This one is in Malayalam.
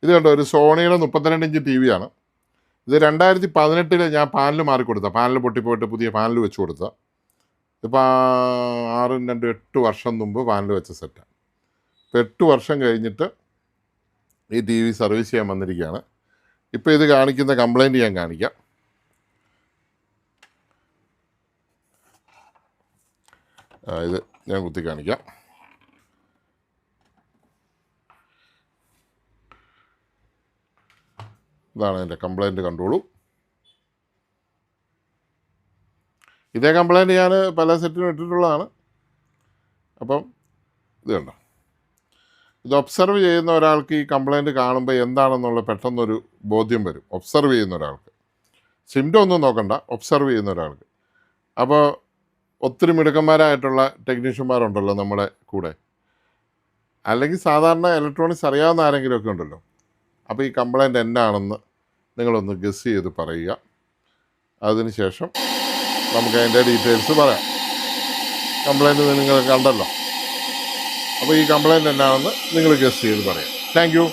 ഇത് കണ്ടോ, ഒരു സോണിയുടെ 32 ഇഞ്ച് ടി വിയാണ്. ഇത് 2018 ഞാൻ പാനൽ മാറിക്കൊടുത്ത, പാനൽ പൊട്ടിപ്പോയിട്ട് പുതിയ പാനൽ വെച്ച് കൊടുത്ത. ഇപ്പോൾ 8 വർഷം മുമ്പ് പാനൽ വെച്ച സെറ്റാണ്. ഇപ്പോൾ 8 വർഷം കഴിഞ്ഞിട്ട് ഈ ടി വി സർവീസ് ചെയ്യാൻ വന്നിരിക്കുകയാണ്. ഇപ്പോൾ ഇത് കാണിക്കുന്ന കംപ്ലൈൻറ്റ് ഞാൻ കാണിക്കാം. ഇത് ഞാൻ കുത്തി കാണിക്കാം. ഇതാണ് എൻ്റെ കംപ്ലൈൻറ്റ്, കണ്ടോളൂ. ഇതേ കംപ്ലൈൻറ്റ് ഞാൻ പല സെറ്റിനും ഇട്ടിട്ടുള്ളതാണ്. അപ്പം ഇത് കണ്ടോ, ഇത് ഒബ്സർവ് ചെയ്യുന്ന ഒരാൾക്ക് ഈ കംപ്ലൈൻറ്റ് കാണുമ്പോൾ എന്താണെന്നുള്ള പെട്ടെന്നൊരു ബോധ്യം വരും. ഒബ്സർവ് ചെയ്യുന്ന ഒരാൾക്ക്, സിംറ്റം ഒന്നും നോക്കണ്ട, ഒബ്സർവ് ചെയ്യുന്ന ഒരാൾക്ക്. അപ്പോൾ ഒത്തിരി മിടുക്കന്മാരായിട്ടുള്ള ടെക്നീഷ്യന്മാരുണ്ടല്ലോ നമ്മുടെ കൂടെ, അല്ലെങ്കിൽ സാധാരണ ഇലക്ട്രോണിക്സ് അറിയാവുന്ന ആരെങ്കിലുമൊക്കെ ഉണ്ടല്ലോ. അപ്പോൾ ഈ കംപ്ലൈൻറ്റ് എന്നാണെന്ന് നിങ്ങളൊന്ന് ഗസ് ചെയ്ത് പറയുക. അതിനുശേഷം നമുക്ക് അതിൻ്റെ ഡീറ്റെയിൽസ് പറയാം. കംപ്ലൈൻറ്റ് നിങ്ങൾ കണ്ടല്ലോ, അപ്പോൾ ഈ കംപ്ലൈൻറ്റ് എന്നാണെന്ന് നിങ്ങൾ ഗസ് ചെയ്ത് പറയാം. Thank you.